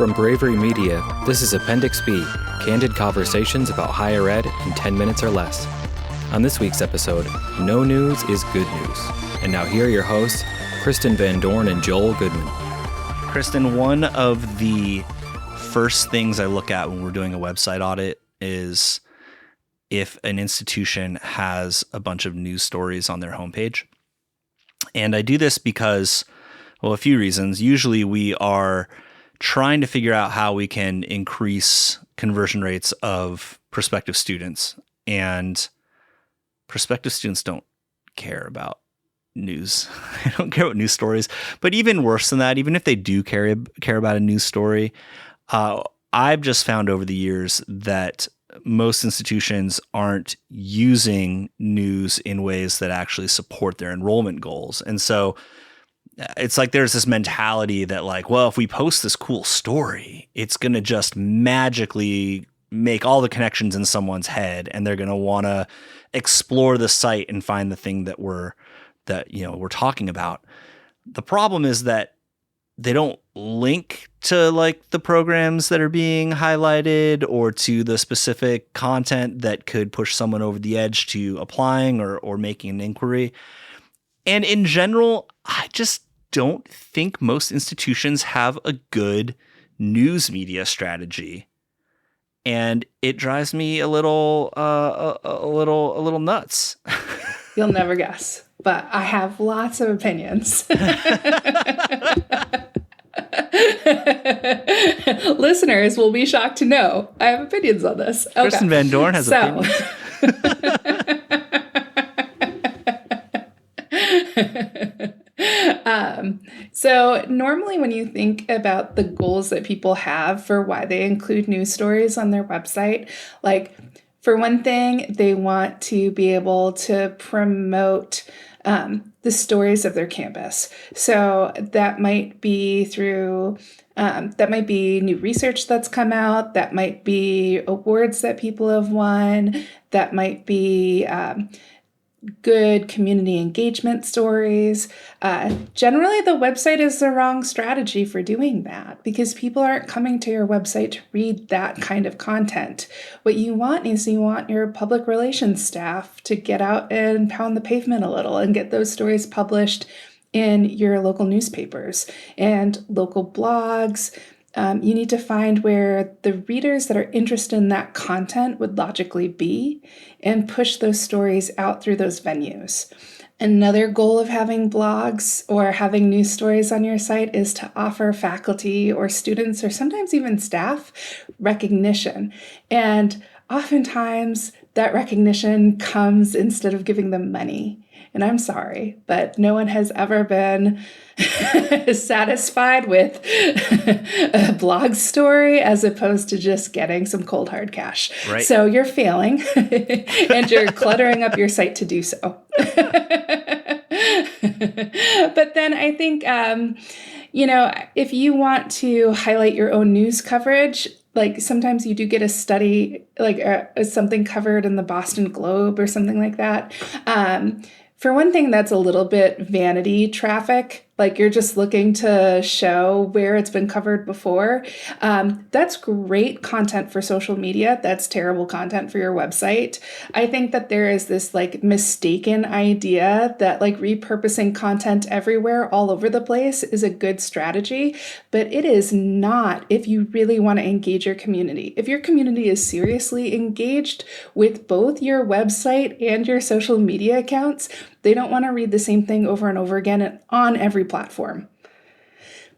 From Bravery Media, this is Appendix B, candid conversations about higher ed in 10 minutes or less. On this week's episode, no news is good news. And now here are your hosts, Kristen Van Dorn and Joel Goodman. Kristen, one of the first things I look at when we're doing a website audit is if an institution has a bunch of news stories on their homepage. And I do this because, well, a few reasons. Usually we are trying to figure out how we can increase conversion rates of prospective students. And prospective students don't care about news. They don't care about news stories. But even worse than that, even if they do care about a news story, I've just found over the years that most institutions aren't using news in ways that actually support their enrollment goals. And so it's like there's this mentality that like, well, if we post this cool story, it's going to just magically make all the connections in someone's head, and they're going to want to explore the site and find the thing that we're talking about. The problem is that they don't link to like the programs that are being highlighted or to the specific content that could push someone over the edge to applying or making an inquiry. And in general, I just don't think most institutions have a good news media strategy. And it drives me a little nuts. You'll never guess, but I have lots of opinions. Listeners will be shocked to know I have opinions on this. Okay. Kristen Van Dorn has opinions. So normally when you think about the goals that people have for why they include news stories on their website, like for one thing, they want to be able to promote the stories of their campus. So that might be through, that might be new research that's come out, that might be awards that people have won, that might be good community engagement stories. Generally, the website is the wrong strategy for doing that because people aren't coming to your website to read that kind of content. What you want is you want your public relations staff to get out and pound the pavement a little and get those stories published in your local newspapers and local blogs. You need to find where the readers that are interested in that content would logically be and push those stories out through those venues. Another goal of having blogs or having news stories on your site is to offer faculty or students or sometimes even staff recognition. And oftentimes that recognition comes instead of giving them money. And I'm sorry, but no one has ever been satisfied with a blog story as opposed to just getting some cold hard cash. Right. So you're failing and you're cluttering up your site to do so. But then I think, if you want to highlight your own news coverage, like sometimes you do get a study, like something covered in the Boston Globe or something like that. For one thing, that's a little bit vanity traffic. Like you're just looking to show where it's been covered before. That's great content for social media. That's terrible content for your website. I think that there is this like mistaken idea that like repurposing content everywhere all over the place is a good strategy, but it is not if you really want to engage your community. If your community is seriously engaged with both your website and your social media accounts, they don't want to read the same thing over and over again on every platform.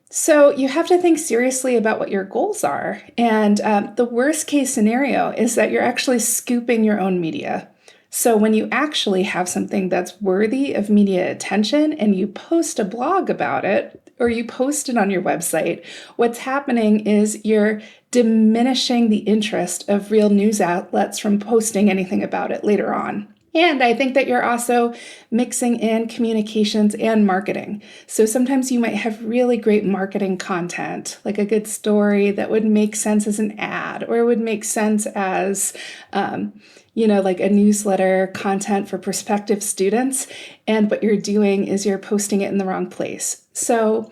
So you have to think seriously about what your goals are. And the worst case scenario is that you're actually scooping your own media. So when you actually have something that's worthy of media attention and you post a blog about it, or you post it on your website, what's happening is you're diminishing the interest of real news outlets from posting anything about it later on. And I think that you're also mixing in communications and marketing. So sometimes you might have really great marketing content, like a good story that would make sense as an ad, or it would make sense as, like a newsletter content for prospective students. And what you're doing is you're posting it in the wrong place. So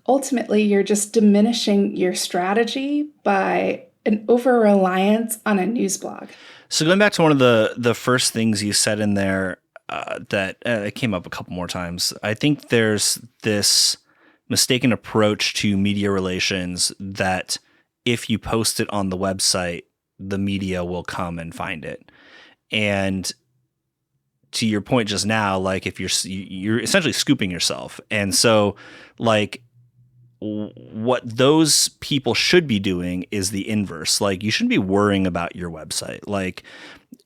ultimately you're just diminishing your strategy by an over-reliance on a news blog. So going back to one of the first things you said in there that it came up a couple more times, I think there's this mistaken approach to media relations that if you post it on the website, the media will come and find it. And to your point just now, like if you're essentially scooping yourself. And so like what those people should be doing is the inverse. Like you shouldn't be worrying about your website. Like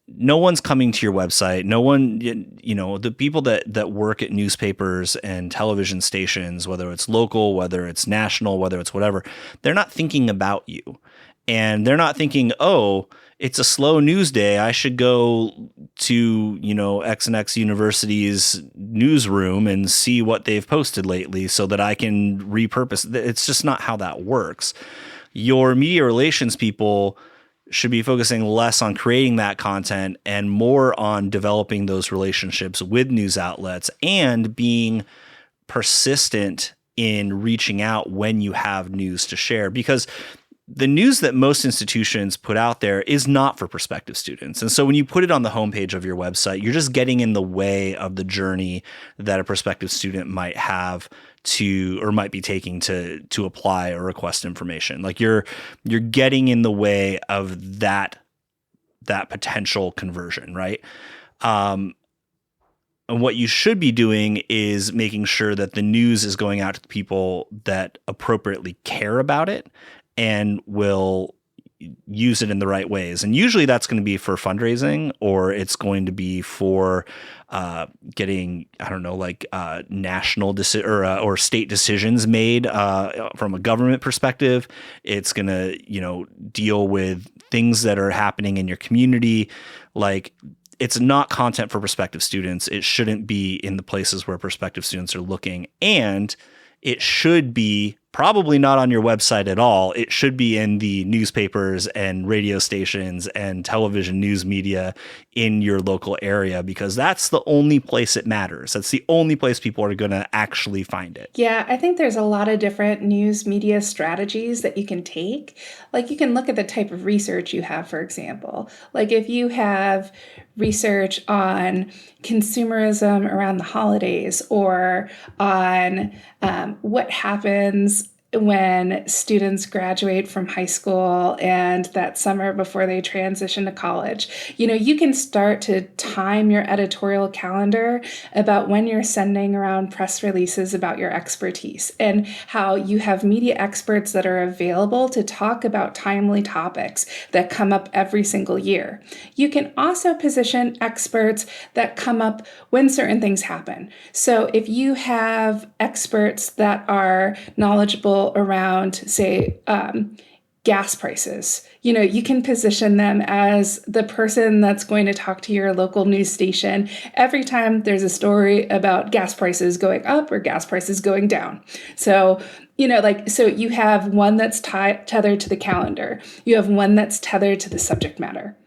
no one's coming to your website. No one, the people that work at newspapers and television stations, whether it's local, whether it's national, whether it's whatever, they're not thinking about you. And they're not thinking, oh, it's a slow news day. I should go to, X and X University's newsroom and see what they've posted lately so that I can repurpose. It's just not how that works. Your media relations people should be focusing less on creating that content and more on developing those relationships with news outlets and being persistent in reaching out when you have news to share, because the news that most institutions put out there is not for prospective students. And so when you put it on the homepage of your website, you're just getting in the way of the journey that a prospective student might have to, or might be taking to apply or request information. Like you're getting in the way of that potential conversion, right? And what you should be doing is making sure that the news is going out to the people that appropriately care about it and will use it in the right ways. And usually that's going to be for fundraising, or it's going to be for getting, national or state decisions made from a government perspective. It's going to, deal with things that are happening in your community. Like it's not content for prospective students. It shouldn't be in the places where prospective students are looking. And it should be probably not on your website at all. It should be in the newspapers and radio stations and television news media in your local area, because that's the only place it matters. That's the only place people are going to actually find it. Yeah, I think there's a lot of different news media strategies that you can take. Like you can look at the type of research you have, for example. Like if you have research on consumerism around the holidays, or on what happens when students graduate from high school and that summer before they transition to college. You can start to time your editorial calendar about when you're sending around press releases about your expertise, and how you have media experts that are available to talk about timely topics that come up every single year. You can also position experts that come up when certain things happen. So if you have experts that are knowledgeable around, say, gas prices, you can position them as the person that's going to talk to your local news station every time there's a story about gas prices going up or gas prices going down. So, so you have one that's tethered to the calendar. You have one that's tethered to the subject matter.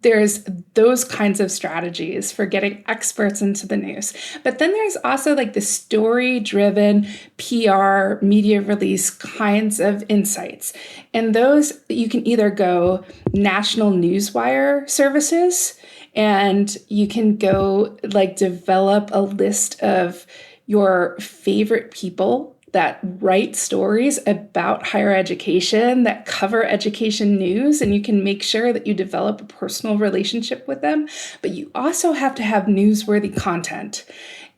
There's those kinds of strategies for getting experts into the news. But then there's also like the story-driven PR media release kinds of insights. And those, you can either go national newswire services, and you can go like develop a list of your favorite people that write stories about higher education, that cover education news, and you can make sure that you develop a personal relationship with them. But you also have to have newsworthy content.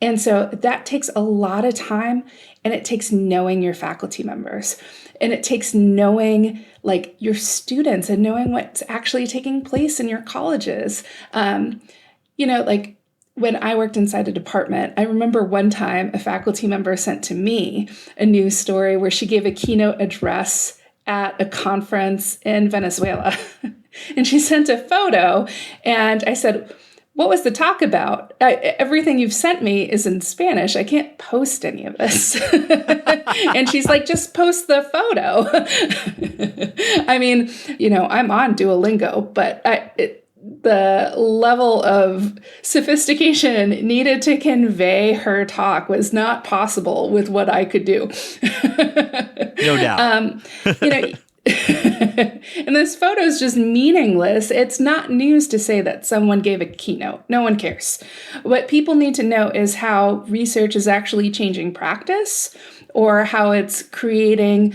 And so that takes a lot of time, and it takes knowing your faculty members, and it takes knowing like your students and knowing what's actually taking place in your colleges. When I worked inside a department, I remember one time a faculty member sent to me a news story where she gave a keynote address at a conference in Venezuela. And she sent a photo, and I said, "What was the talk about? Everything you've sent me is in Spanish. I can't post any of this." And she's like, "Just post the photo." I mean, I'm on Duolingo, but the level of sophistication needed to convey her talk was not possible with what I could do. No doubt. You know, and this photo is just meaningless. It's not news to say that someone gave a keynote. No one cares. What people need to know is how research is actually changing practice, or how it's creating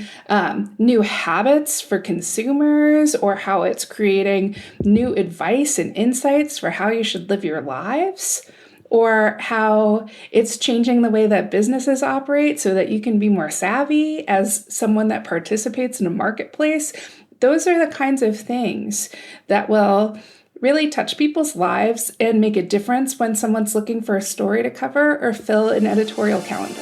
new habits for consumers, or how it's creating new advice and insights for how you should live your lives, or how it's changing the way that businesses operate so that you can be more savvy as someone that participates in a marketplace. Those are the kinds of things that will really touch people's lives and make a difference when someone's looking for a story to cover or fill an editorial calendar.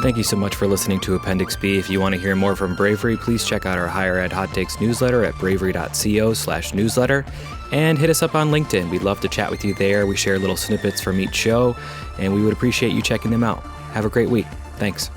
Thank you so much for listening to Appendix B. If you want to hear more from Bravery, please check out our Higher Ed Hot Takes newsletter at bravery.co/newsletter, and hit us up on LinkedIn. We'd love to chat with you there. We share little snippets from each show, and we would appreciate you checking them out. Have a great week. Thanks.